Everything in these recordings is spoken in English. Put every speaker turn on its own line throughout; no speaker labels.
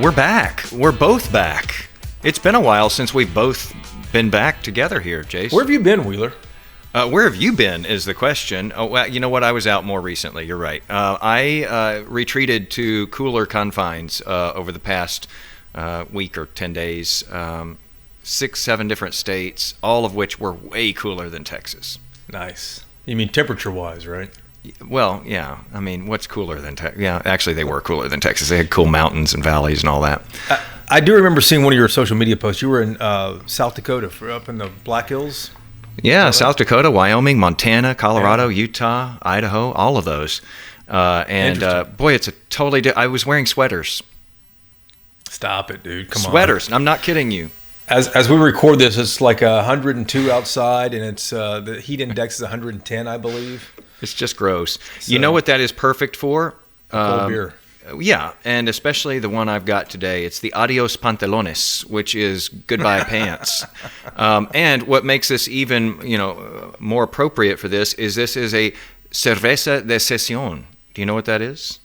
We're back. We're both back. It's been a while since we've both been back together here, Jace.
Where have you been, Wheeler?
Where have you been is the question. Oh, well, you know what? I was out more recently. You're right. I retreated to cooler confines over the past week or 10 days. 6, 7 different states, all of which were way cooler than Texas.
Nice. You mean temperature-wise, right?
Well, yeah. I mean, what's cooler than Texas? Yeah, actually, they were cooler than Texas. They had cool mountains and valleys and all that.
I do remember seeing one of your social media posts. You were in South Dakota, up in the Black Hills.
Yeah, South Dakota, Wyoming, Montana, Colorado, Utah, Idaho, all of those. Boy, it's a totally I was wearing sweaters.
Stop it, dude. Come on.
Sweaters. I'm not kidding you.
As we record this, it's like 102 outside, and it's the heat index is 110, I believe.
It's just gross. So, you know what that is perfect for?
Cold beer.
Yeah, and especially the one I've got today. It's the Adios Pantalones, which is goodbye pants. And what makes this even more appropriate for this is a cerveza de sesión. Do you know what that is?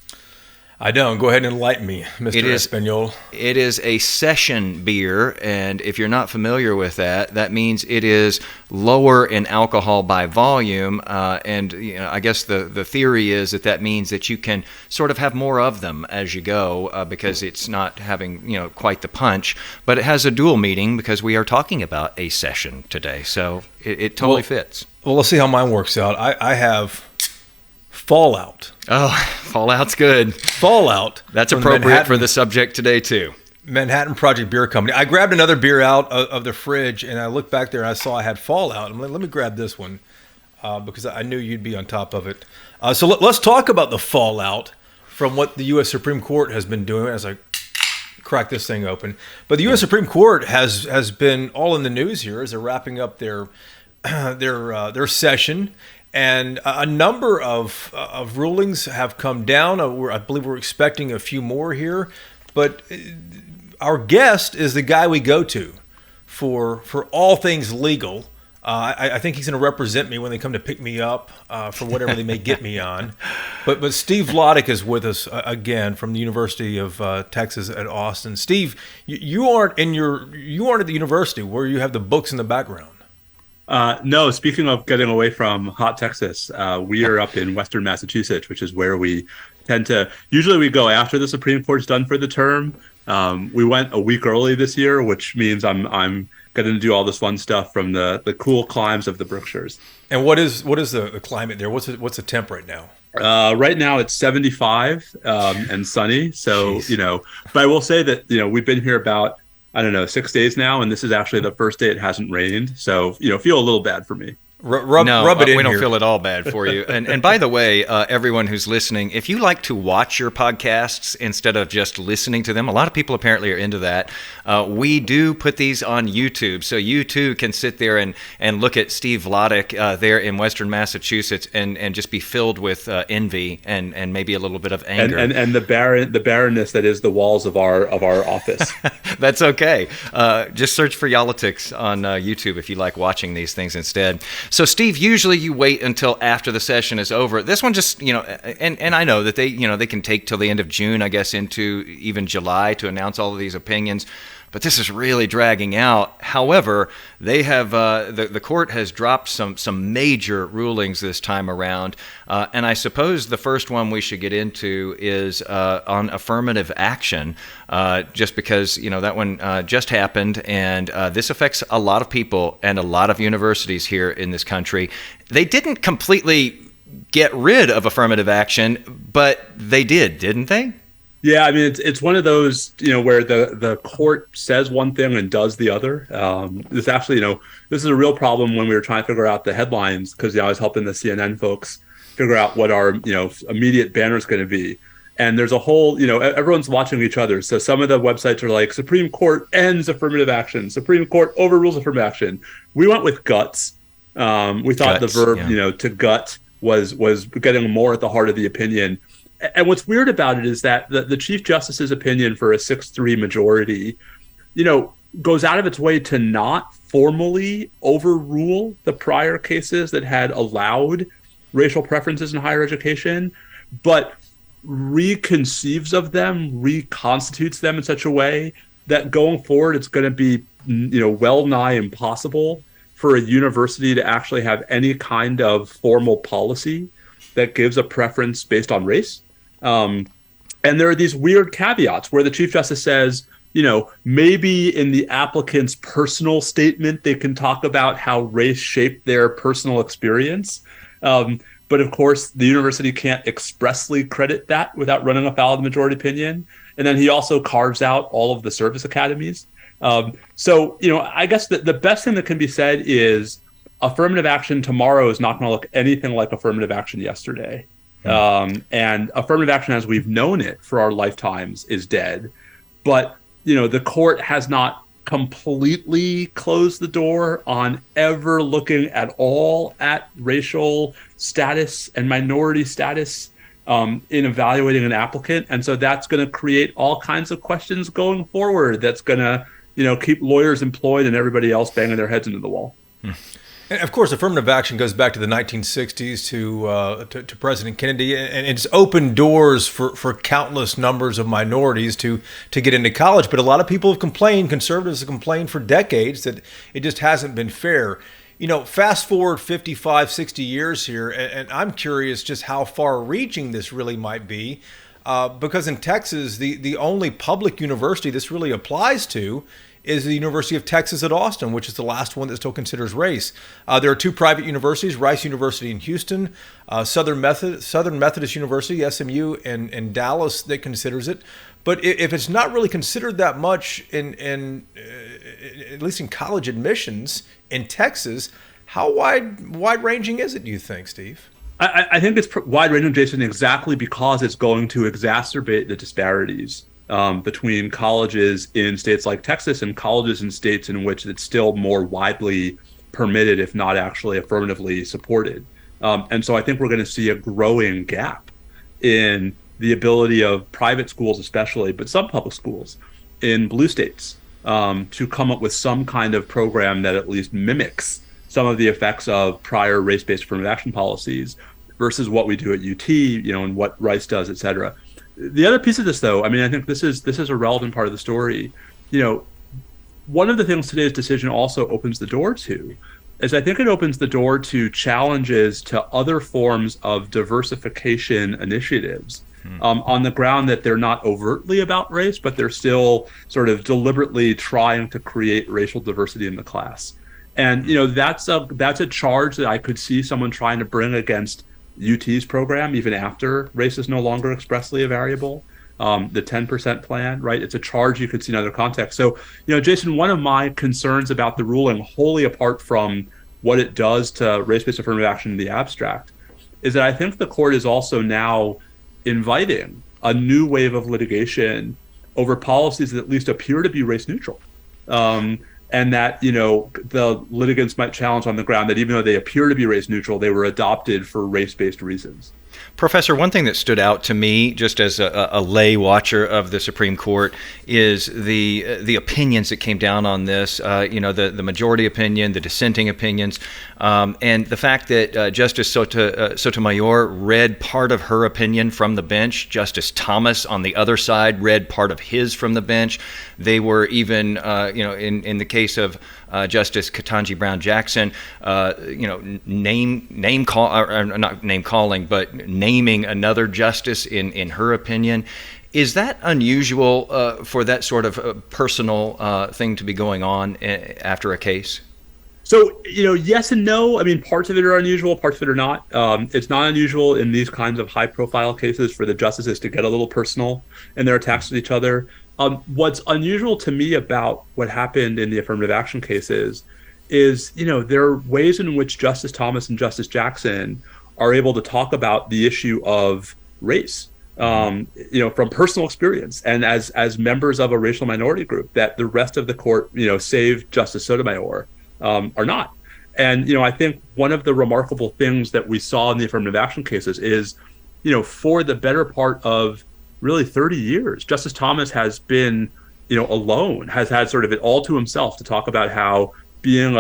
I don't. Go ahead and enlighten me, Mr. Espanol.
It is a session beer, and if you're not familiar with that, that means it is lower in alcohol by volume, and I guess the theory is that means that you can sort of have more of them as you go because it's not having quite the punch, but it has a dual meaning because we are talking about a session today, so it totally fits.
Well, let's see how mine works out. I have Fallout.
Oh, Fallout's good.
Fallout.
That's appropriate for the subject today, too.
Manhattan Project Beer Company. I grabbed another beer out of the fridge, and I looked back there, and I saw I had Fallout. I'm like, let me grab this one because I knew you'd be on top of it. So let's talk about the fallout from what the U.S. Supreme Court has been doing as I crack this thing open. But the U.S. Supreme Court has been all in the news here as they're wrapping up their session. And a number of rulings have come down. I believe we're expecting a few more here. But our guest is the guy we go to for all things legal. I think he's going to represent me when they come to pick me up for whatever they may get me on. But Steve Vladeck is with us again from the University of Texas at Austin. Steve, you aren't at the university where you have the books in the background.
No, speaking of getting away from hot Texas, we are up in Western Massachusetts, which is where we tend to, usually we go after the Supreme Court's done for the term. We went a week early this year, which means I'm going to do all this fun stuff from the cool climes of the Berkshires.
And what is the climate there? What's the temp right now?
Right now it's 75 and sunny. So,
Jeez.
But I will say that, we've been here about, 6 days now, and this is actually the first day it hasn't rained. So, feel a little bad for me.
Rub it in.
We don't
here.
feel at all bad for you. And by the way, everyone who's listening, if you like to watch your podcasts instead of just listening to them, a lot of people apparently are into that. We do put these on YouTube, so you too can sit there and look at Steve Vladeck there in Western Massachusetts and just be filled with envy and maybe a little bit of anger
and the barrenness that is the walls of our office.
That's okay. Just search for Yolitics on YouTube if you like watching these things instead. So, Steve, usually you wait until after the session is over. This one just, and I know that they can take till the end of June, I guess, into even July to announce all of these opinions. But this is really dragging out. However, they have the court has dropped some major rulings this time around, and I suppose the first one we should get into is on affirmative action, just because that one just happened, and this affects a lot of people and a lot of universities here in this country. They didn't completely get rid of affirmative action, but they did, didn't they?
Yeah, I mean, it's one of those, where the court says one thing and does the other. This actually, this is a real problem when we were trying to figure out the headlines, because I was helping the CNN folks figure out what our, immediate banner is going to be. And there's a whole, everyone's watching each other. So some of the websites are like, Supreme Court ends affirmative action. Supreme Court overrules affirmative action. We went with guts. We thought the verb, to gut was getting more at the heart of the opinion. And what's weird about it is that the Chief Justice's opinion for a 6-3 majority, goes out of its way to not formally overrule the prior cases that had allowed racial preferences in higher education, but reconceives of them, reconstitutes them in such a way that going forward, it's going to be, well nigh impossible for a university to actually have any kind of formal policy that gives a preference based on race. And there are these weird caveats where the Chief Justice says, maybe in the applicant's personal statement, they can talk about how race shaped their personal experience. But of course, the university can't expressly credit that without running afoul of the majority opinion. And then he also carves out all of the service academies. So, I guess the best thing that can be said is affirmative action tomorrow is not going to look anything like affirmative action yesterday. And affirmative action as we've known it for our lifetimes is dead. But, the court has not completely closed the door on ever looking at all at racial status and minority status in evaluating an applicant. And so that's going to create all kinds of questions going forward. That's going to, keep lawyers employed and everybody else banging their heads into the wall.
And of course, affirmative action goes back to the 1960s to President Kennedy, and it's opened doors for countless numbers of minorities to get into college. But a lot of people have complained, conservatives have complained for decades that it just hasn't been fair. Fast forward 55, 60 years here, and I'm curious just how far-reaching this really might be, because in Texas, the only public university this really applies to is the University of Texas at Austin, which is the last one that still considers race. There are two private universities, Rice University in Houston, Southern Methodist University, SMU, in Dallas that considers it. But if it's not really considered that much in at least in college admissions in Texas, how wide-ranging is it, do you think, Steve?
I think it's wide-ranging, Jason, exactly because it's going to exacerbate the disparities between colleges in states like Texas and colleges in states in which it's still more widely permitted, if not actually affirmatively supported. And so I think we're going to see a growing gap in the ability of private schools, especially, but some public schools in blue states to come up with some kind of program that at least mimics some of the effects of prior race-based affirmative action policies versus what we do at UT, and what Rice does, et cetera. The other piece of this, though, I think this is a relevant part of the story. One of the things today's decision also opens the door to is I think it opens the door to challenges to other forms of diversification initiatives on the ground that they're not overtly about race, but they're still sort of deliberately trying to create racial diversity in the class. And, that's a charge that I could see someone trying to bring against UT's program, even after race is no longer expressly a variable, the 10% plan, right? It's a charge you could see in other contexts. So, Jason, one of my concerns about the ruling, wholly apart from what it does to race-based affirmative action in the abstract, is that I think the court is also now inviting a new wave of litigation over policies that at least appear to be race neutral. And that, the litigants might challenge on the ground that even though they appear to be race neutral, they were adopted for race-based reasons.
Professor, one thing that stood out to me, just as a lay watcher of the Supreme Court, is the opinions that came down on this. The majority opinion, the dissenting opinions, and the fact that Justice Sotomayor read part of her opinion from the bench. Justice Thomas, on the other side, read part of his from the bench. They were even, in the case of Justice Ketanji Brown Jackson, not name calling, but naming another justice in her opinion. Is that unusual for that sort of personal thing to be going on after a case?
So, yes and no. Parts of it are unusual, parts of it are not. It's not unusual in these kinds of high-profile cases for the justices to get a little personal in their attacks with each other. What's unusual to me about what happened in the affirmative action cases is, there are ways in which Justice Thomas and Justice Jackson are able to talk about the issue of race, from personal experience and as members of a racial minority group that the rest of the court, save Justice Sotomayor, are not. And, I think one of the remarkable things that we saw in the affirmative action cases is, for the better part of really 30 years, Justice Thomas has been, alone, has had sort of it all to himself to talk about how being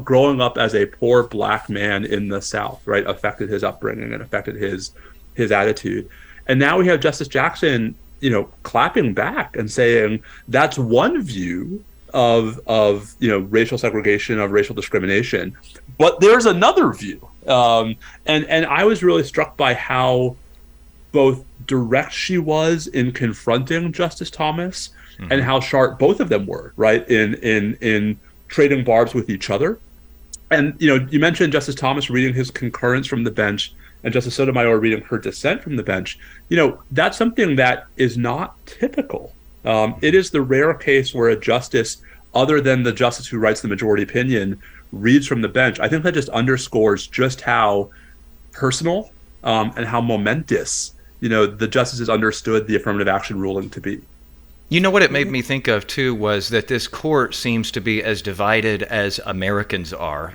growing up as a poor black man in the South, right, affected his upbringing and affected his attitude. And now we have Justice Jackson, clapping back and saying that's one view of racial segregation, of racial discrimination, but there's another view. And I was really struck by how both direct she was in confronting Justice Thomas, and how sharp both of them were, right, in trading barbs with each other. And you mentioned Justice Thomas reading his concurrence from the bench and Justice Sotomayor reading her dissent from the bench. That's something that is not typical. It is the rare case where a justice, other than the justice who writes the majority opinion, reads from the bench. I think that just underscores just how personal and how momentous the justices understood the affirmative action ruling to be.
What it made me think of, too, was that this court seems to be as divided as Americans are.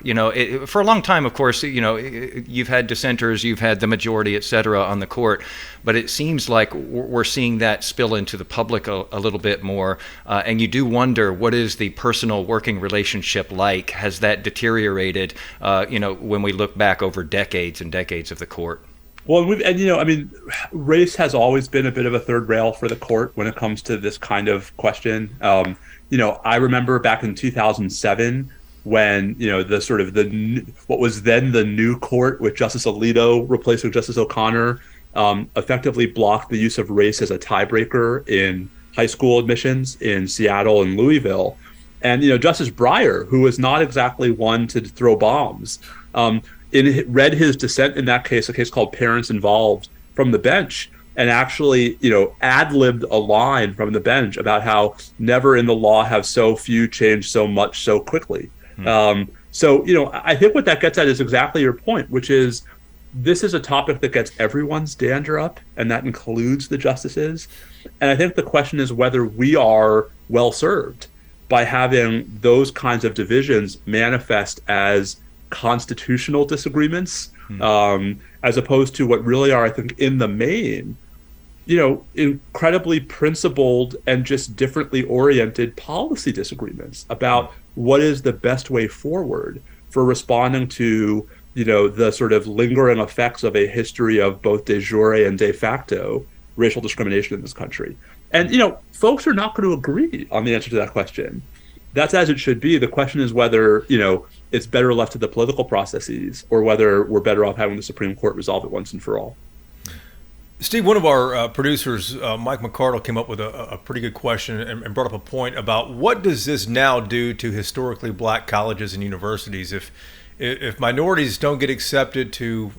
For a long time, of course, you've had dissenters, you've had the majority, et cetera, on the court. But it seems like we're seeing that spill into the public a little bit more. And you do wonder, what is the personal working relationship like? Has that deteriorated, when we look back over decades and decades of the court?
Well, race has always been a bit of a third rail for the court when it comes to this kind of question. I remember back in 2007 when, what was then the new court with Justice Alito replacing Justice O'Connor, effectively blocked the use of race as a tiebreaker in high school admissions in Seattle and Louisville. And, Justice Breyer, who was not exactly one to throw bombs, read his dissent in that case, a case called Parents Involved, from the bench, and actually, ad-libbed a line from the bench about how never in the law have so few changed so much so quickly. So, I think what that gets at is exactly your point, which is this is a topic that gets everyone's dander up, and that includes the justices. And I think the question is whether we are well served by having those kinds of divisions manifest as constitutional disagreements, as opposed to what really are, I think, in the main, incredibly principled and just differently oriented policy disagreements about what is the best way forward for responding to, the sort of lingering effects of a history of both de jure and de facto racial discrimination in this country. And, folks are not going to agree on the answer to that question. That's as it should be. The question is whether, it's better left to the political processes or whether we're better off having the Supreme Court resolve it once and for all.
Steve, one of our producers, Mike McCardle, came up with a pretty good question and brought up a point about what does this now do to historically black colleges and universities if minorities don't get accepted to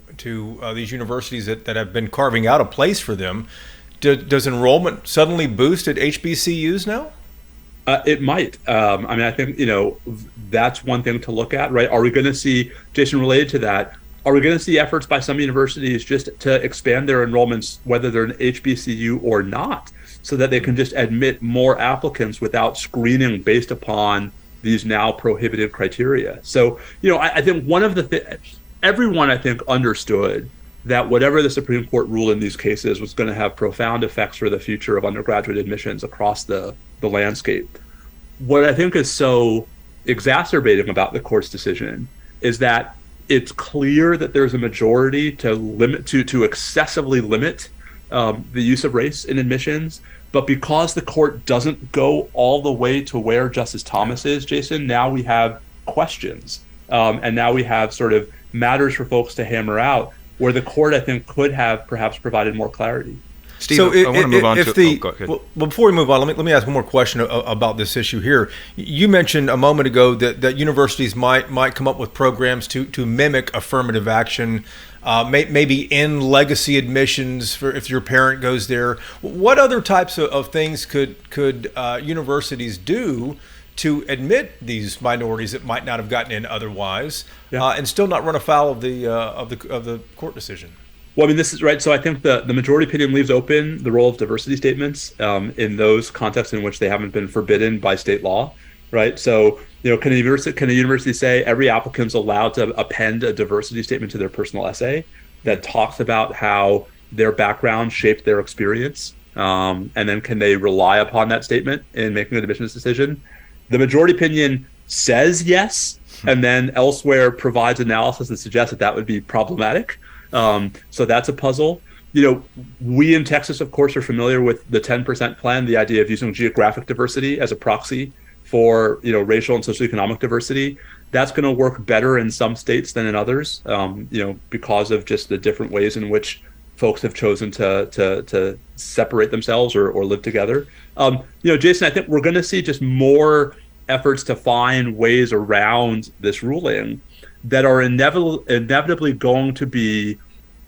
these universities that have been carving out a place for them. Does enrollment suddenly boost at HBCUs now?
It might. I think, that's one thing to look at, right? Are we going to see, Jason, related to that, are we going to see efforts by some universities just to expand their enrollments, whether they're an HBCU or not, so that they can just admit more applicants without screening based upon these now prohibited criteria? So, I think one of the everyone, I think, understood that whatever the Supreme Court ruled in these cases was going to have profound effects for the future of undergraduate admissions across the landscape. What I think is so exacerbating about the court's decision is that it's clear that there's a majority to excessively limit the use of race in admissions. But because the court doesn't go all the way to where Justice Thomas is, Jason, now we have questions. And now we have sort of matters for folks to hammer out where the court, I think, could have perhaps provided more clarity.
Steve, so I want to move on to...
Well, before we move on, let me ask one more question about this issue here. You mentioned a moment ago that universities might come up with programs to mimic affirmative action, maybe in legacy admissions for if your parent goes there. What other types of things could universities do to admit these minorities that might not have gotten in otherwise, and still not run afoul of the court decision?
Well, this is right. So I think the majority opinion leaves open the role of diversity statements in those contexts in which they haven't been forbidden by state law, right? So, can a university say every applicant's allowed to append a diversity statement to their personal essay that talks about how their background shaped their experience? And then can they rely upon that statement in making an admissions decision? The majority opinion says yes, and then elsewhere provides analysis that suggests that would be problematic. So that's a puzzle. We in Texas, of course, are familiar with the 10% plan, the idea of using geographic diversity as a proxy for, racial and socioeconomic diversity. That's going to work better in some states than in others, because of just the different ways in which folks have chosen to separate themselves or live together. Jason, I think we're going to see just more efforts to find ways around this ruling that are inevitably going to be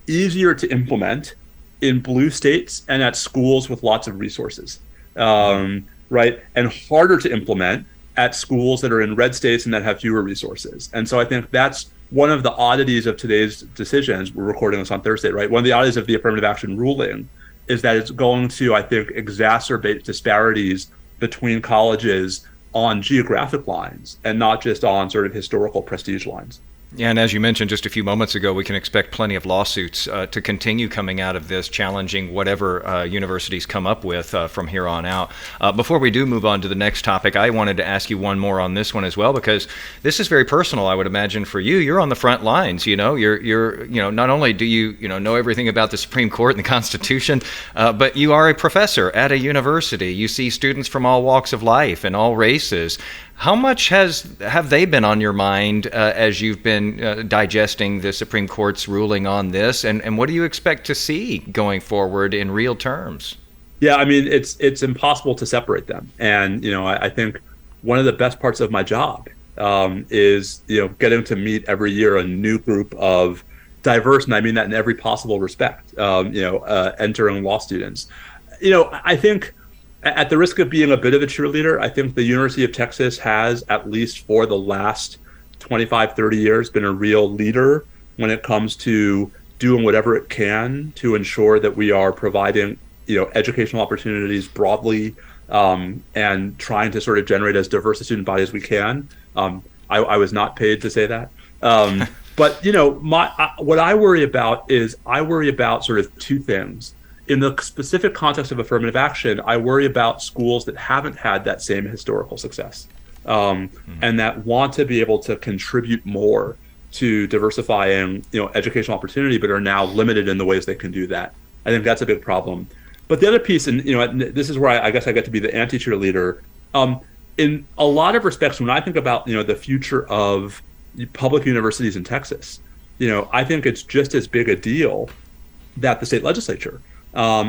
easier to implement in blue states and at schools with lots of resources, right? And harder to implement at schools that are in red states and that have fewer resources. And so I think that's one of the oddities of today's decisions. We're recording this on Thursday, right? One of the oddities of the affirmative action ruling is that it's going to, I think, exacerbate disparities between colleges on geographic lines and not just on sort of historical prestige lines.
Yeah, and as you mentioned just a few moments ago, we can expect plenty of lawsuits to continue coming out of this, challenging whatever universities come up with from here on out. Before we do move on to the next topic, I wanted to ask you one more on this one as well, because this is very personal, I would imagine, for you. You're on the front lines, You're not only do you, know everything about the Supreme Court and the Constitution, but you are a professor at a university. You see students from all walks of life and all races. How much have they been on your mind as you've been digesting the Supreme Court's ruling on this, and what do you expect to see going forward in real terms?
Yeah, I mean, it's impossible to separate them, and I think one of the best parts of my job is getting to meet every year a new group of diverse, and I mean that in every possible respect, entering law students. I think, at the risk of being a bit of a cheerleader, I think the University of Texas has, at least for the last 25, 30 years, been a real leader when it comes to doing whatever it can to ensure that we are providing, educational opportunities broadly, and trying to sort of generate as diverse a student body as we can. I was not paid to say that. But, what I worry about is sort of two things. In the specific context of affirmative action, I worry about schools that haven't had that same historical success, and that want to be able to contribute more to diversifying, educational opportunity, but are now limited in the ways they can do that. I think that's a big problem. But the other piece, and this is where I guess I get to be the anti-cheerleader. In a lot of respects, when I think about the future of public universities in Texas, I think it's just as big a deal that the state legislature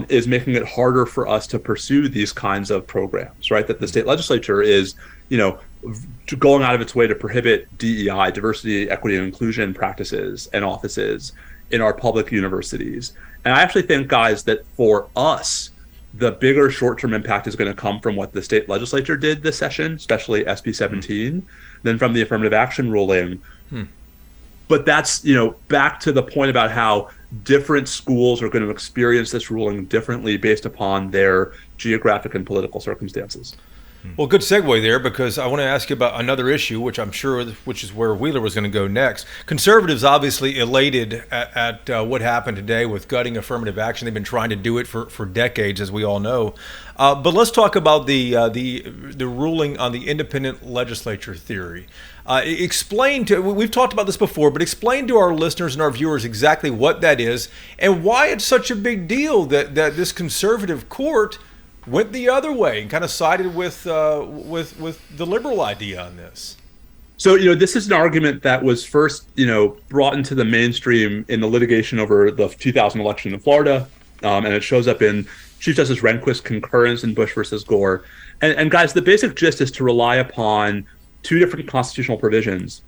is making it harder for us to pursue these kinds of programs, right? That the state legislature is, going out of its way to prohibit DEI, diversity, equity, and inclusion practices and offices in our public universities. And I actually think, guys, that for us, the bigger short-term impact is going to come from what the state legislature did this session, especially SB 17, than from the affirmative action ruling. But that's, back to the point about how different schools are going to experience this ruling differently based upon their geographic and political circumstances.
Well, good segue there, because I want to ask you about another issue, which I'm sure, which is where Wheeler was going to go next. Conservatives obviously elated at what happened today with gutting affirmative action. They've been trying to do it for decades, as we all know. But let's talk about the ruling on the independent legislature theory. We've talked about this before, but explain to our listeners and our viewers exactly what that is and why it's such a big deal that this conservative court went the other way and kind of sided with the liberal idea on this.
So, this is an argument that was first, brought into the mainstream in the litigation over the 2000 election in Florida, and it shows up in Chief Justice Rehnquist's concurrence in Bush versus Gore. And guys, the basic gist is to rely upon two different constitutional provisions,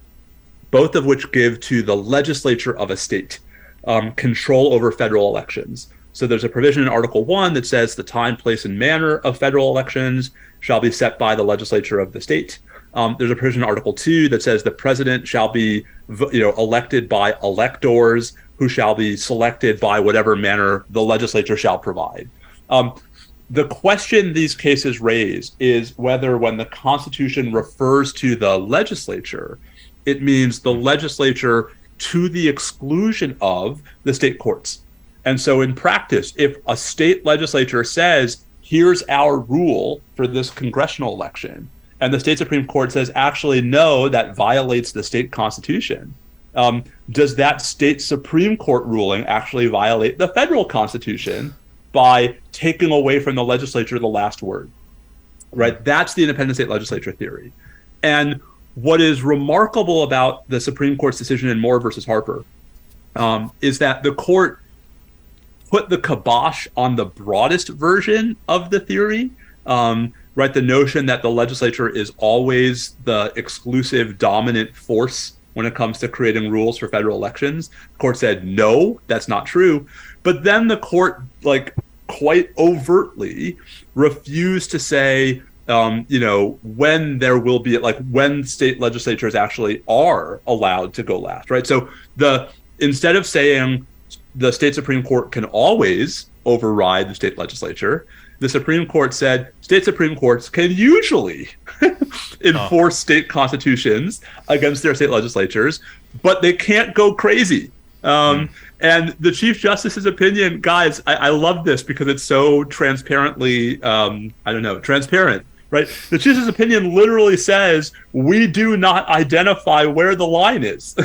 both of which give to the legislature of a state control over federal elections. So there's a provision in Article 1 that says the time, place, and manner of federal elections shall be set by the legislature of the state. There's a provision in Article 2 that says the president shall be elected by electors who shall be selected by whatever manner the legislature shall provide. The question these cases raise is whether, when the Constitution refers to the legislature, it means the legislature to the exclusion of the state courts. And so in practice, if a state legislature says, here's our rule for this congressional election, and the state Supreme Court says, actually, no, that violates the state constitution, Does that state Supreme Court ruling actually violate the federal Constitution by taking away from the legislature the last word? Right? That's the independent state legislature theory. And what is remarkable about the Supreme Court's decision in Moore versus Harper is that the court put the kibosh on the broadest version of the theory, right? The notion that the legislature is always the exclusive dominant force when it comes to creating rules for federal elections. The court said, no, that's not true. But then the court, like, quite overtly refused to say, when there will be, like, when state legislatures actually are allowed to go last, right? So instead of saying the state Supreme Court can always override the state legislature, the Supreme Court said state Supreme Courts can usually enforce state constitutions against their state legislatures, but they can't go crazy. And the Chief Justice's opinion, guys, I love this because it's so transparently, transparent, right? The Chief Justice's opinion literally says, we do not identify where the line is.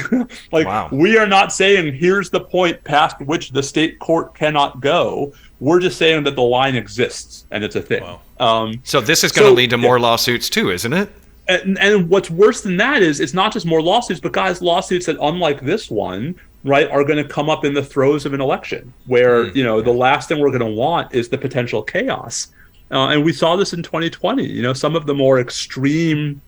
We are not saying, here's the point past which the state court cannot go. We're just saying that the line exists and it's a thing.
Wow. So this is going to lead to more lawsuits too, isn't it?
And what's worse than that is it's not just more lawsuits, but guys, lawsuits that, unlike this one, right, are going to come up in the throes of an election where, the last thing we're going to want is the potential chaos. And we saw this in 2020. Some of the more extreme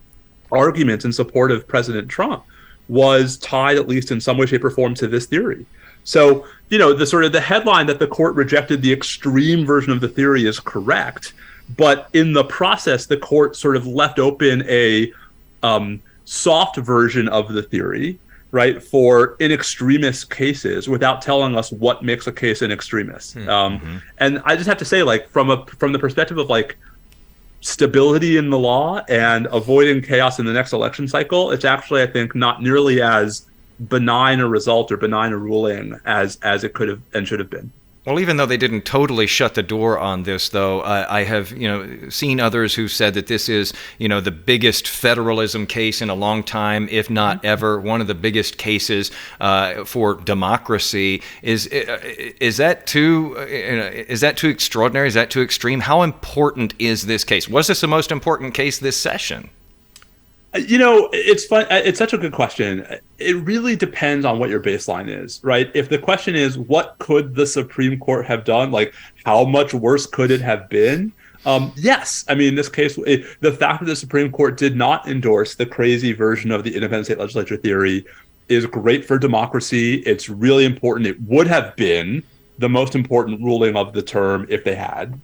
arguments in support of President Trump was tied, at least in some way, shape, or form, to this theory. So, the headline that the court rejected the extreme version of the theory is correct. But in the process, the court sort of left open a soft version of the theory, right, for in extremis cases without telling us what makes a case in extremis. And I just have to say, like, from the perspective of, like, stability in the law and avoiding chaos in the next election cycle, it's actually, I think, not nearly as benign a result or benign a ruling as it could have and should have been.
Well, even though they didn't totally shut the door on this, though, I have, seen others who said that this is, the biggest federalism case in a long time, if not ever. One of the biggest cases for democracy. Is that too extraordinary? Is that too extreme? How important is this case? Was this the most important case this session?
It's fun. It's such a good question. It really depends on what your baseline is, right? If the question is, what could the Supreme Court have done? Like, how much worse could it have been? Yes. I mean, in this case, the fact that the Supreme Court did not endorse the crazy version of the independent state legislature theory is great for democracy. It's really important. It would have been the most important ruling of the term if they had.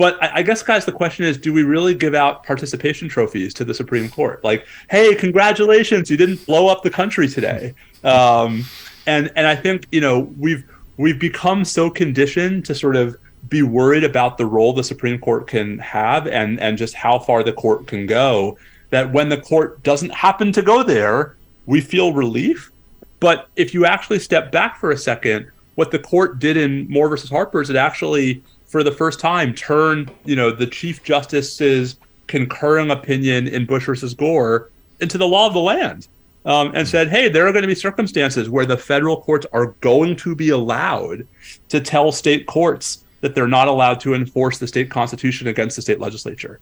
But I guess, guys, the question is, do we really give out participation trophies to the Supreme Court? Like, hey, congratulations, you didn't blow up the country today. And I think, we've become so conditioned to sort of be worried about the role the Supreme Court can have and just how far the court can go, that when the court doesn't happen to go there, we feel relief. But if you actually step back for a second, what the court did in Moore versus Harper is it actually, for the first time, turned, the Chief Justice's concurring opinion in Bush versus Gore into the law of the land, and said, hey, there are going to be circumstances where the federal courts are going to be allowed to tell state courts that they're not allowed to enforce the state constitution against the state legislature.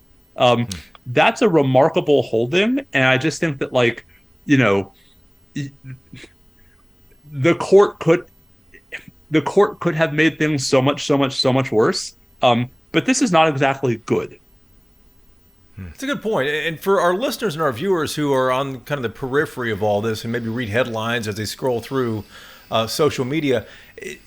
That's a remarkable holding. And I just think that, like, the court could have made things so much worse. But this is not exactly good.
It's a good point. And for our listeners and our viewers who are on kind of the periphery of all this and maybe read headlines as they scroll through social media,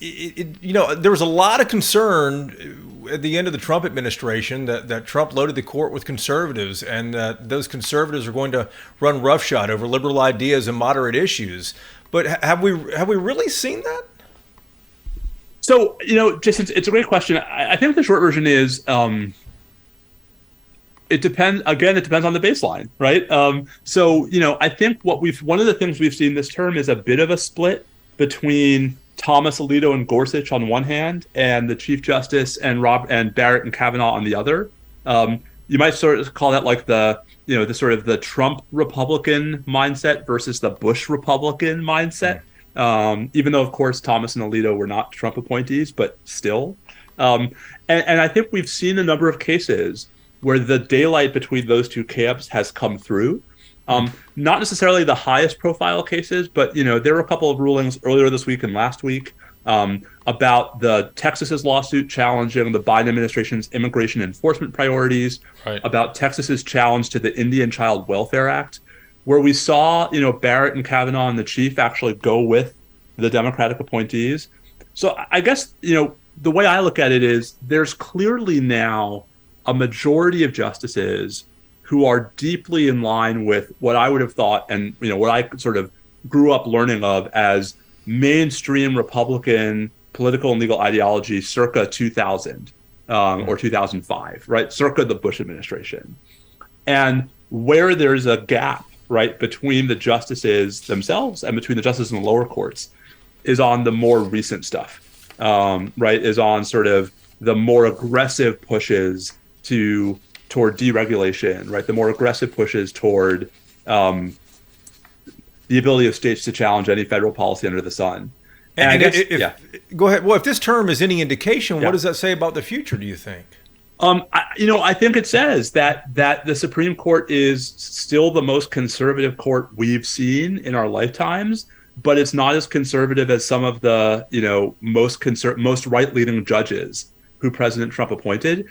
there was a lot of concern at the end of the Trump administration that Trump loaded the court with conservatives and that those conservatives are going to run roughshod over liberal ideas and moderate issues. But have we really seen that?
So, just it's a great question. I think the short version is it depends. Again, it depends on the baseline, right? So, I think one of the things we've seen this term is a bit of a split between Thomas Alito and Gorsuch on one hand, and the Chief Justice and Barrett and Kavanaugh on the other. You might sort of call that like the the sort of the Trump Republican mindset versus the Bush Republican mindset. Even though, of course, Thomas and Alito were not Trump appointees, but still. And I think we've seen a number of cases where the daylight between those two camps has come through. Not necessarily the highest profile cases, but there were a couple of rulings earlier this week and last week about the Texas's lawsuit challenging the Biden administration's immigration enforcement priorities, about Texas's challenge to the Indian Child Welfare Act, where we saw Barrett and Kavanaugh and the chief actually go with the Democratic appointees. So I guess the way I look at it is there's clearly now a majority of justices who are deeply in line with what I would have thought and what I sort of grew up learning of as mainstream Republican political and legal ideology circa 2000 or 2005, right? Circa the Bush administration. And where there's a gap, right, between the justices themselves and between the justices in the lower courts is on the more recent stuff, right, is on sort of the more aggressive pushes toward deregulation, right, the more aggressive pushes toward the ability of states to challenge any federal policy under the sun. And I guess,
go ahead. Well, if this term is any indication, what does that say about the future, do you think?
I think it says that the Supreme Court is still the most conservative court we've seen in our lifetimes, but it's not as conservative as some of the most right-leaning judges who President Trump appointed.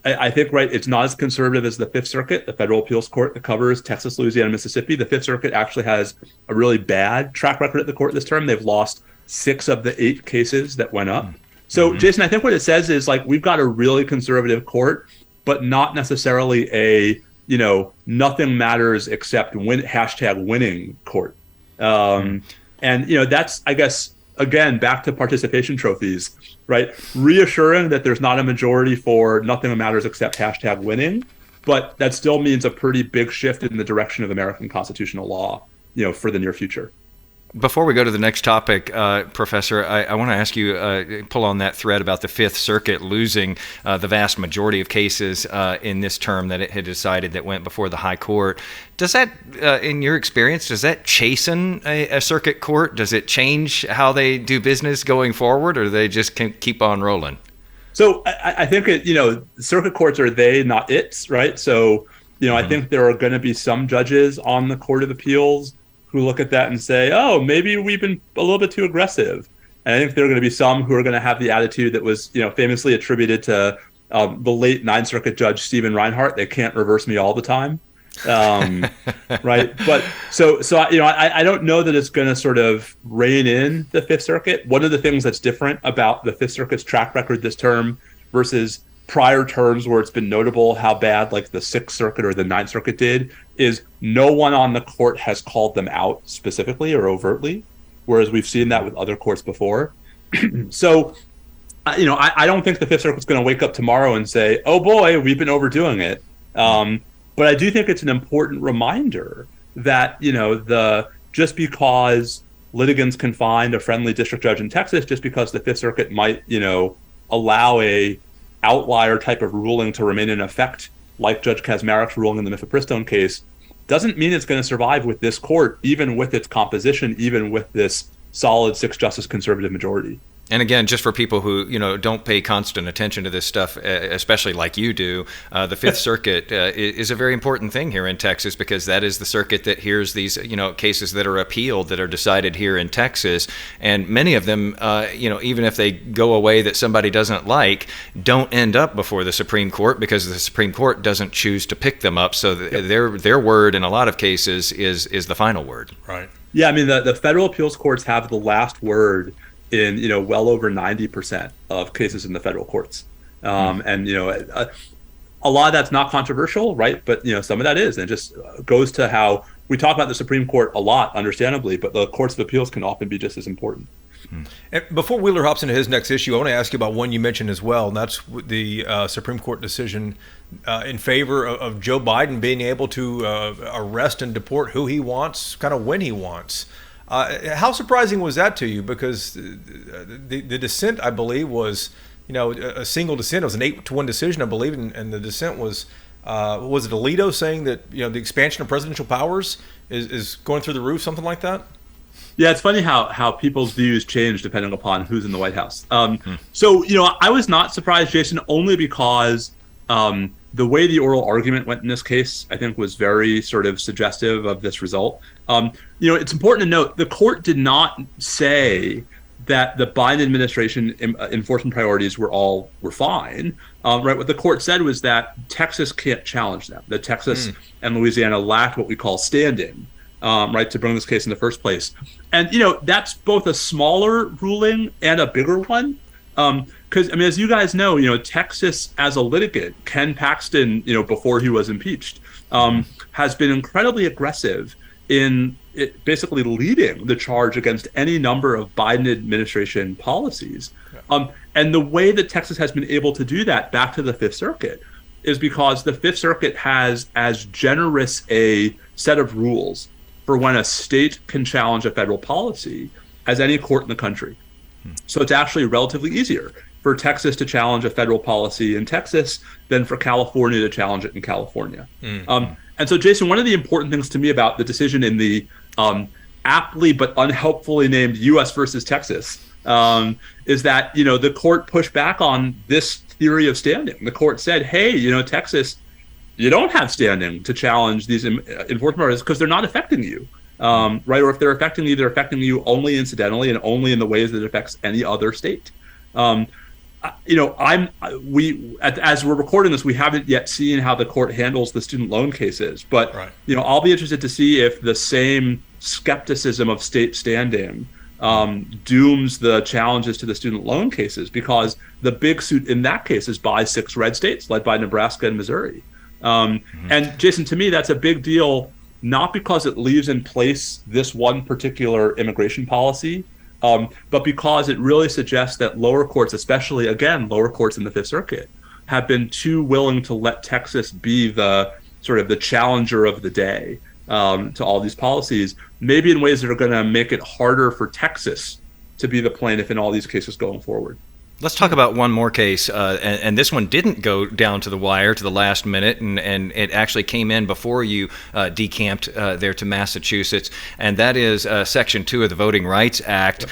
I think, right, it's not as conservative as the Fifth Circuit, the federal appeals court that covers Texas, Louisiana, and Mississippi. The Fifth Circuit actually has a really bad track record at the court this term. They've lost 6 of the 8 cases that went up. So, Jason, I think what it says is, like, we've got a really conservative court, but not necessarily a, nothing matters except #winning court. And, that's, I guess, again, back to participation trophies, right? Reassuring that there's not a majority for nothing matters except #winning, but that still means a pretty big shift in the direction of American constitutional law, for the near future.
Before we go to the next topic, Professor, I want to ask you, pull on that thread about the Fifth Circuit losing the vast majority of cases in this term that it had decided that went before the high court. Does that, in your experience, does that chasten a circuit court? Does it change how they do business going forward, or they just can keep on rolling?
So I think, circuit courts are they, not it's, right? So, I think there are going to be some judges on the Court of Appeals who look at that and say, oh, maybe we've been a little bit too aggressive. And I think there are going to be some who are going to have the attitude that was, famously attributed to the late Ninth Circuit Judge Stephen Reinhart. They can't reverse me all the time. Right. But so I don't know that it's going to sort of rein in the Fifth Circuit. One of the things that's different about the Fifth Circuit's track record this term versus prior terms where it's been notable how bad like the Sixth Circuit or the Ninth Circuit did is no one on the court has called them out specifically or overtly, whereas we've seen that with other courts before. So, I don't think the Fifth Circuit's going to wake up tomorrow and say, oh boy, we've been overdoing it. But I do think it's an important reminder that, just because litigants can find a friendly district judge in Texas, just because the Fifth Circuit might, allow a outlier type of ruling to remain in effect, like Judge Kaczmarek's ruling in the Mifepristone case, doesn't mean it's going to survive with this court, even with its composition, even with this solid 6-justice conservative majority.
And again, just for people who don't pay constant attention to this stuff, especially like you do, the Fifth Circuit is a very important thing here in Texas because that is the circuit that hears these cases that are appealed that are decided here in Texas, and many of them, even if they go a way that somebody doesn't like, don't end up before the Supreme Court because the Supreme Court doesn't choose to pick them up. So their word in a lot of cases is the final word.
Right.
Yeah, I mean the federal appeals courts have the last word in well over 90% of cases in the federal courts, and a lot of that's not controversial, right? But some of that is, and it just goes to how we talk about the Supreme Court a lot, understandably, but the courts of appeals can often be just as important.
And before Wheeler hops into his next issue, I want to ask you about one you mentioned as well, and that's the Supreme Court decision in favor of Joe Biden being able to arrest and deport who he wants, kind of when he wants. How surprising was that to you? Because the dissent, I believe, was a single dissent. It was an 8-1 decision, I believe, and the dissent was what was it, Alito saying that the expansion of presidential powers is going through the roof, something like that?
Yeah, it's funny how people's views change depending upon who's in the White House. So, I was not surprised, Jason, only because the way the oral argument went in this case, I think, was very sort of suggestive of this result. It's important to note the court did not say that the Biden administration enforcement priorities were fine. Right. What the court said was that Texas can't challenge them. That Texas and Louisiana lacked what we call standing, right, to bring this case in the first place. And, that's both a smaller ruling and a bigger one. Because, as you guys know, Texas as a litigant, Ken Paxton, before he was impeached, has been incredibly aggressive in basically leading the charge against any number of Biden administration policies. And the way that Texas has been able to do that back to the Fifth Circuit is because the Fifth Circuit has as generous a set of rules for when a state can challenge a federal policy as any court in the country. So it's actually relatively easier for Texas to challenge a federal policy in Texas than for California to challenge it in California. And so, Jason, one of the important things to me about the decision in the aptly but unhelpfully named U.S. versus Texas is that, the court pushed back on this theory of standing. The court said, hey, Texas, you don't have standing to challenge these enforcement orders because they're not affecting you. Right? Or if they're affecting you, they're affecting you only incidentally and only in the ways that it affects any other state. As we're recording this, we haven't yet seen how the court handles the student loan cases, but right. I'll be interested to see if the same skepticism of state standing dooms the challenges to the student loan cases, because the big suit in that case is by 6 red states led by Nebraska and Missouri. And Jason, to me, that's a big deal, not because it leaves in place this one particular immigration policy, but because it really suggests that lower courts, especially, again, lower courts in the Fifth Circuit, have been too willing to let Texas be the sort of the challenger of the day to all these policies, maybe in ways that are going to make it harder for Texas to be the plaintiff in all these cases going forward.
Let's talk about one more case, and this one didn't go down to the wire to the last minute, and it actually came in before you decamped there to Massachusetts, and that is Section 2 of the Voting Rights Act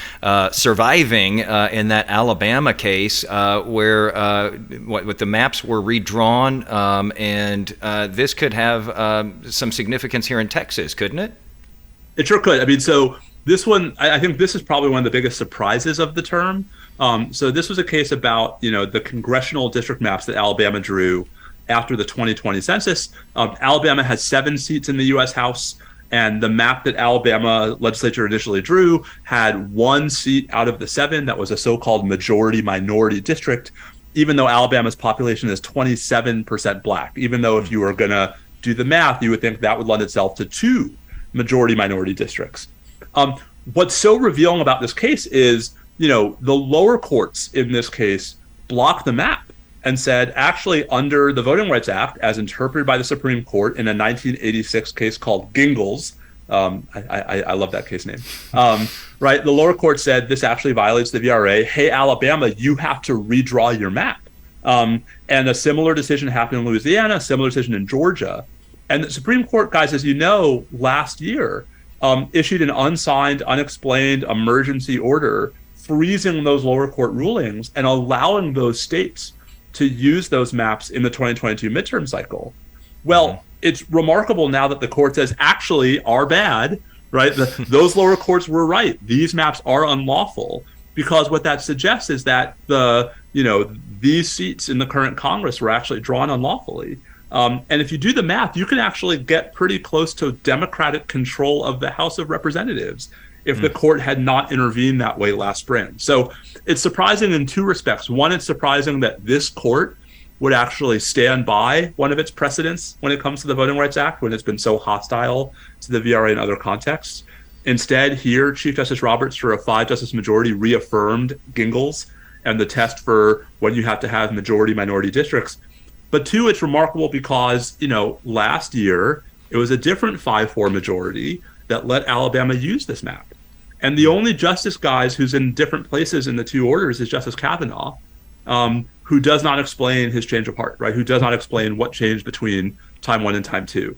surviving in that Alabama case where what the maps were redrawn, and this could have some significance here in Texas, couldn't it?
It sure could. So this one, I think this is probably one of the biggest surprises of the term. So this was a case about, the congressional district maps that Alabama drew after the 2020 census. Alabama has 7 seats in the U.S. House, and the map that Alabama legislature initially drew had 1 seat out of the 7 that was a so-called majority-minority district, even though Alabama's population is 27% black. Even though if you were going to do the math, you would think that would lend itself to 2 majority-minority districts. What's so revealing about this case is, the lower courts in this case blocked the map and said, actually, under the Voting Rights Act, as interpreted by the Supreme Court in a 1986 case called Gingles, I love that case name, right? The lower court said this actually violates the VRA. Hey, Alabama, you have to redraw your map. And a similar decision happened in Louisiana, a similar decision in Georgia. And the Supreme Court, guys, as you know, last year issued an unsigned, unexplained emergency order freezing those lower court rulings and allowing those states to use those maps in the 2022 midterm cycle. Well, it's remarkable now that the court says, actually, our bad, right? Those lower courts were right. These maps are unlawful, because what that suggests is that these seats in the current Congress were actually drawn unlawfully. And if you do the math, you can actually get pretty close to Democratic control of the House of Representatives if the court had not intervened that way last spring. So it's surprising in 2 respects. One, it's surprising that this court would actually stand by one of its precedents when it comes to the Voting Rights Act, when it's been so hostile to the VRA in other contexts. Instead, here, Chief Justice Roberts, for a 5-justice majority, reaffirmed Gingles and the test for when you have to have majority-minority districts. But 2, it's remarkable because, last year, it was a different 5-4 majority that let Alabama use this map. And the only justice, guys, who's in different places in the 2 orders is Justice Kavanaugh, who does not explain his change of heart, right? Who does not explain what changed between time one and time two.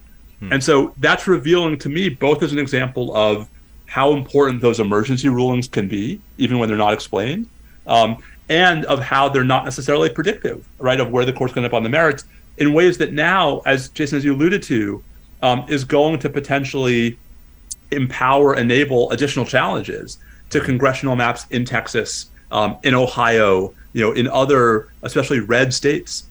And so that's revealing to me, both as an example of how important those emergency rulings can be, even when they're not explained, and of how they're not necessarily predictive, right, of where the court's going to end up on the merits, in ways that now, as Jason, as you alluded to, is going to potentially enable additional challenges to congressional maps in Texas, in Ohio, in other, especially red states,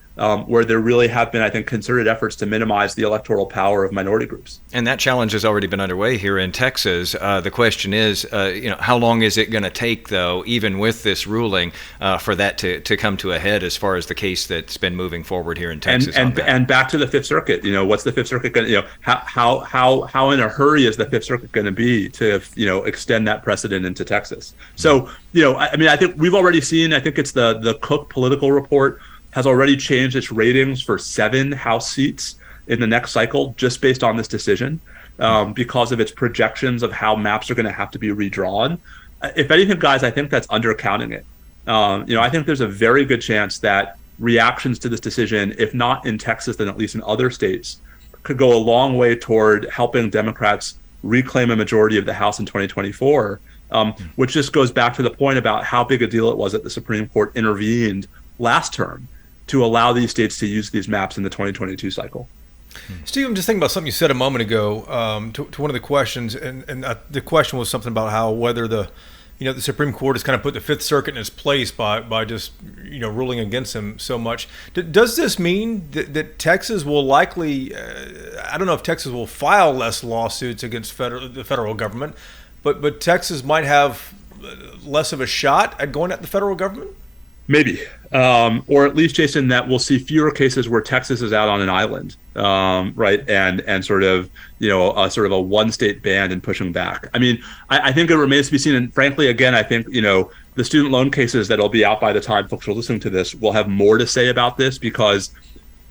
where there really have been, I think, concerted efforts to minimize the electoral power of minority groups.
And that challenge has already been underway here in Texas. The question is, how long is it going to take, though, even with this ruling, for that to come to a head as far as the case that's been moving forward here in Texas?
And back to the Fifth Circuit, what's the Fifth Circuit going to, how in a hurry is the Fifth Circuit going to be to, extend that precedent into Texas? So, I think we've already seen, I think it's the Cook Political Report has already changed its ratings for 7 House seats in the next cycle just based on this decision, because of its projections of how maps are going to have to be redrawn. If anything, guys, I think that's undercounting it. I think there's a very good chance that reactions to this decision, if not in Texas, then at least in other states, could go a long way toward helping Democrats reclaim a majority of the House in 2024, which just goes back to the point about how big a deal it was that the Supreme Court intervened last term to allow these states to use these maps in the 2022 cycle.
Steve, I'm just thinking about something you said a moment ago, to one of the questions, and the question was something about how whether the Supreme Court has kind of put the Fifth Circuit in its place by just ruling against them so much. Does this mean that Texas will likely, I don't know if Texas will file less lawsuits against the federal government, but Texas might have less of a shot at going at the federal government?
Maybe, or at least, Jason, that we'll see fewer cases where Texas is out on an island, right, and sort of a one-state ban and pushing back. I mean, I think it remains to be seen, and frankly, again, I think the student loan cases that'll be out by the time folks are listening to this will have more to say about this, because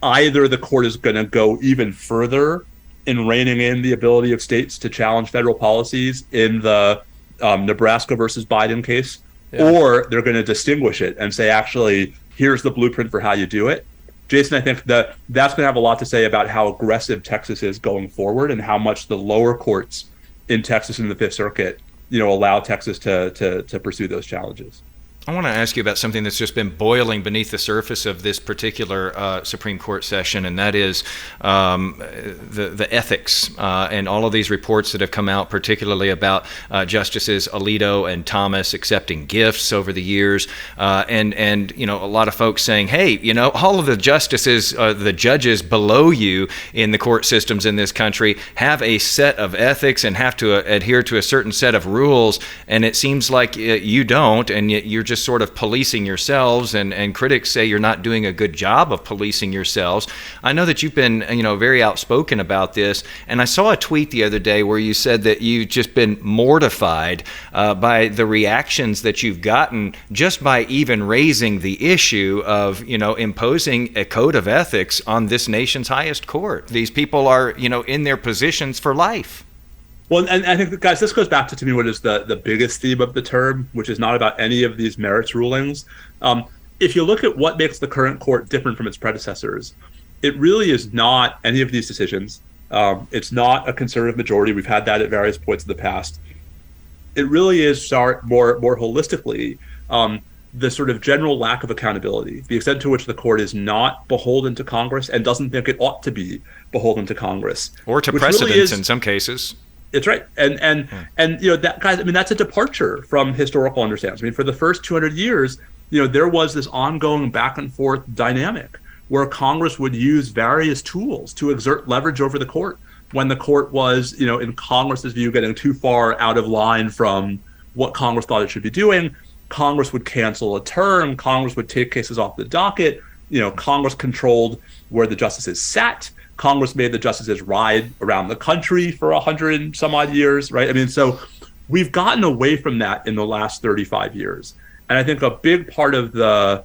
either the court is going to go even further in reining in the ability of states to challenge federal policies in the Nebraska versus Biden case. Yeah. Or they're going to distinguish it and say, actually, here's the blueprint for how you do it. Jason, I think that's going to have a lot to say about how aggressive Texas is going forward and how much the lower courts in Texas and the Fifth Circuit, allow Texas to pursue those challenges.
I want to ask you about something that's just been boiling beneath the surface of this particular Supreme Court session, and that is the ethics and all of these reports that have come out, particularly about Justices Alito and Thomas accepting gifts over the years, and a lot of folks saying, hey, all of the justices, the judges below you in the court systems in this country have a set of ethics and have to adhere to a certain set of rules, and it seems like you don't, and you're just sort of policing yourselves, and critics say you're not doing a good job of policing yourselves. I know that you've been very outspoken about this, and I saw a tweet the other day where you said that you've just been mortified by the reactions that you've gotten just by even raising the issue of imposing a code of ethics on this nation's highest court. These people are in their positions for life.
Well, and I think, guys, this goes back to me what is the biggest theme of the term, which is not about any of these merits rulings. If you look at what makes the current court different from its predecessors, it really is not any of these decisions. It's not a conservative majority. We've had that at various points in the past. It really is more holistically the sort of general lack of accountability, the extent to which the court is not beholden to Congress and doesn't think it ought to be beholden to Congress.
Or to precedents in some cases.
It's right. And that, guys, I mean, that's a departure from historical understandings. I mean, for the first 200 years, there was this ongoing back and forth dynamic where Congress would use various tools to exert leverage over the court when the court was, in Congress's view, getting too far out of line from what Congress thought it should be doing. Congress would cancel a term. Congress would take cases off the docket. Congress controlled where the justices sat. Congress made the justices ride around the country for 100 and some odd years, right? I mean, so we've gotten away from that in the last 35 years. And I think a big part of the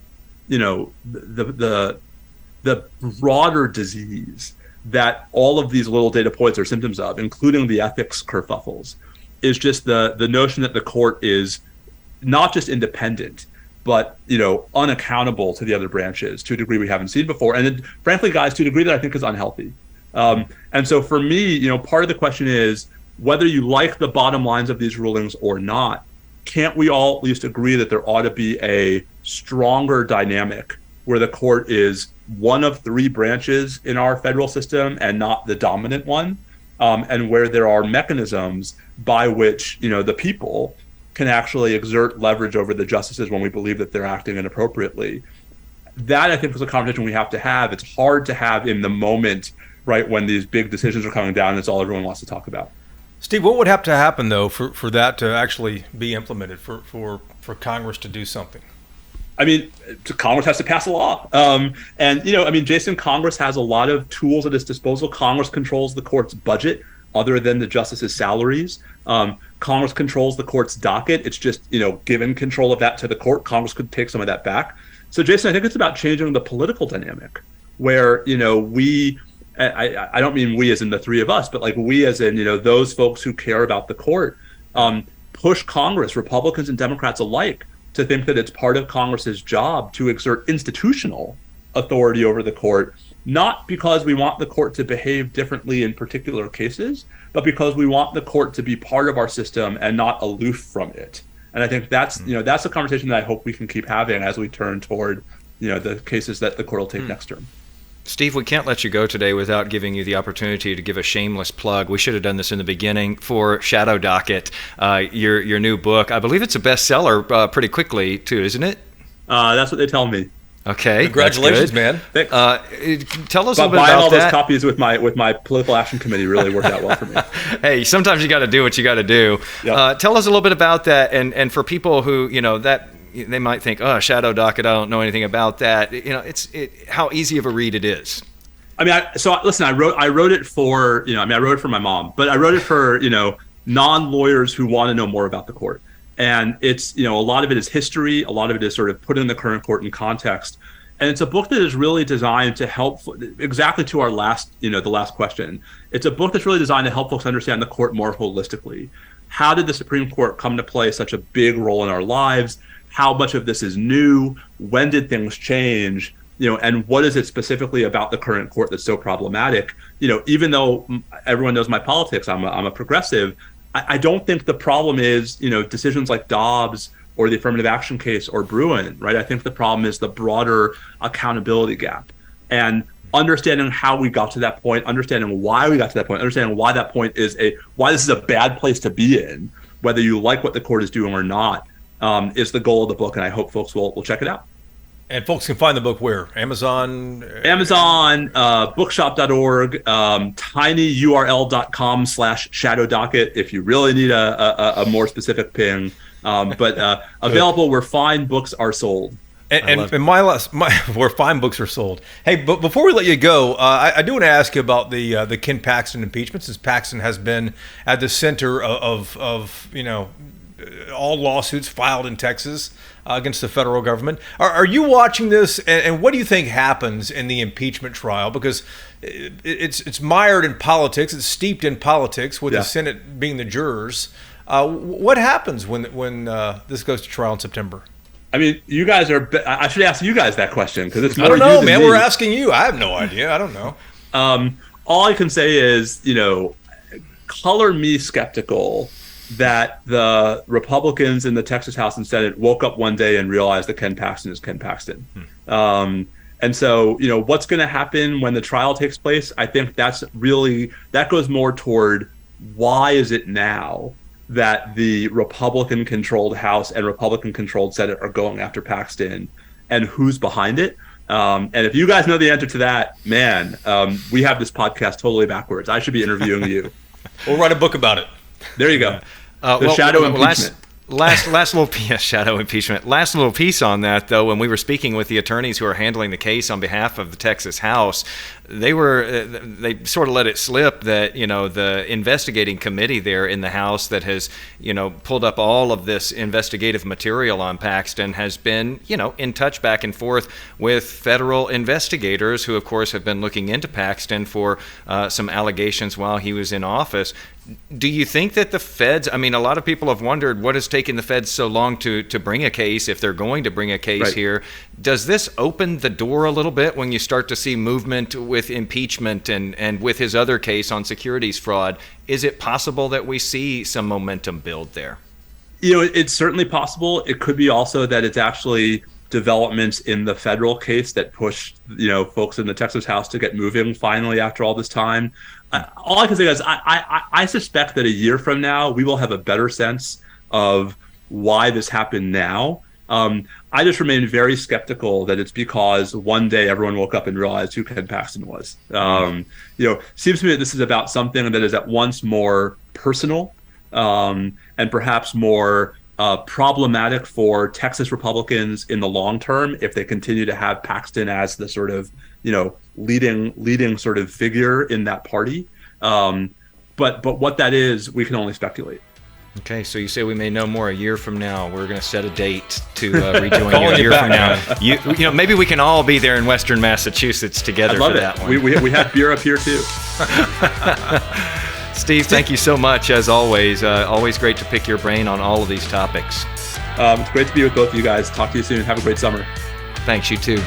broader disease that all of these little data points are symptoms of, including the ethics kerfuffles, is just the notion that the court is not just independent, but unaccountable to the other branches to a degree we haven't seen before, and then, frankly, guys, to a degree that I think is unhealthy. And so for me, part of the question is whether you like the bottom lines of these rulings or not. Can't we all at least agree that there ought to be a stronger dynamic where the court is one of three branches in our federal system and not the dominant one, and where there are mechanisms by which the people can actually exert leverage over the justices when we believe that they're acting inappropriately? That, I think, is a conversation we have to have. It's hard to have in the moment, right, when these big decisions are coming down and it's all everyone wants to talk about.
Steve, what would have to happen, though, for that to actually be implemented, for Congress to do something?
I mean, Congress has to pass a law. Jason, Congress has a lot of tools at its disposal. Congress controls the court's budget other than the justices' salaries. Congress controls the court's docket. It's just, given control of that to the court, Congress could take some of that back. So, Jason, I think it's about changing the political dynamic where, I don't mean we as in the three of us, but like we as in, those folks who care about the court, push Congress, Republicans and Democrats alike, to think that it's part of Congress's job to exert institutional authority over the court, not because we want the court to behave differently in particular cases, but because we want the court to be part of our system and not aloof from it. And I think that's a conversation that I hope we can keep having as we turn toward, the cases that the court will take next term.
Steve, we can't let you go today without giving you the opportunity to give a shameless plug. We should have done this in the beginning for Shadow Docket, your new book. I believe it's a bestseller pretty quickly, too, isn't it?
That's what they tell me.
Okay,
congratulations, man.
Thanks.
Tell us a little bit about that.
Buying all those copies with my political action committee really worked out well for me.
Hey, sometimes you got to do what you got to do. Yep. Tell us a little bit about that, and for people who that they might think, oh, Shadow Docket, I don't know anything about that. How easy of a read it is.
I mean, listen, I wrote it for, I wrote it for my mom, but I wrote it for, non-lawyers who want to know more about the court. And it's, a lot of it is history. A lot of it is sort of putting the current court in context. And it's a book that is really designed to help, exactly to our last, the last question. It's a book that's really designed to help folks understand the court more holistically. How did the Supreme Court come to play such a big role in our lives? How much of this is new? When did things change? And what is it specifically about the current court that's so problematic? Even though everyone knows my politics, I'm a progressive. I don't think the problem is, decisions like Dobbs or the affirmative action case or Bruin, right? I think the problem is the broader accountability gap, and understanding how we got to that point, understanding why we got to that point, understanding why that point is why this is a bad place to be in, whether you like what the court is doing or not. Is the goal of the book, and I hope folks will check it out.
And folks can find the book where? Amazon,
bookshop.org, tinyurl.com/shadow docket if you really need a more specific ping. But available where fine books are sold.
And where fine books are sold. Hey, but before we let you go, I do want to ask you about the Ken Paxton impeachment, since Paxton has been at the center of all lawsuits filed in Texas against the federal government. Are you watching this, and what do you think happens in the impeachment trial? Because it's mired in politics, it's steeped in politics, with the Senate being the jurors. What happens when this goes to trial in September?
I mean, you guys are. I should ask you guys that question because it's more.
I don't know, man. We're asking you. I have no idea. I don't know.
All I can say is, color me skeptical that the Republicans in the Texas House and Senate woke up one day and realized that Ken Paxton is Ken Paxton. And so, what's going to happen when the trial takes place? I think that goes more toward why is it now that the Republican-controlled House and Republican-controlled Senate are going after Paxton, and who's behind it? And if you guys know the answer to that, man, we have this podcast totally backwards. I should be interviewing you.
We'll write a book about it.
There you go. Shadow impeachment.
Last little piece, shadow impeachment. Last little piece on that, though, when we were speaking with the attorneys who are handling the case on behalf of the Texas House, they sort of let it slip that the investigating committee there in the House that has pulled up all of this investigative material on Paxton has been in touch back and forth with federal investigators who, of course, have been looking into Paxton for some allegations while he was in office. Do you think that the feds, I mean, a lot of people have wondered what has taken the feds so long to bring a case, if they're going to bring a case
Right.
here. Does this open the door a little bit when you start to see movement with impeachment and with his other case on securities fraud? Is it possible that we see some momentum build there?
It's certainly possible. It could be also that it's actually developments in the federal case that push, folks in the Texas House to get moving finally after all this time. All I can say is I suspect that a year from now, we will have a better sense of why this happened now. I just remain very skeptical that it's because one day everyone woke up and realized who Ken Paxton was. Seems to me that this is about something that is at once more personal and perhaps more problematic for Texas Republicans in the long term if they continue to have Paxton as the sort of leading sort of figure in that party. But what that is, we can only speculate.
Okay, so you say we may know more a year from now. We're going to set a date to rejoin you a year from now. Maybe we can all be there in Western Massachusetts together for that one.
We have beer up here too.
Steve, thank you so much, as always. Always great to pick your brain on all of these topics.
It's great to be with both of you guys. Talk to you soon. Have a great summer.
Thanks, you too.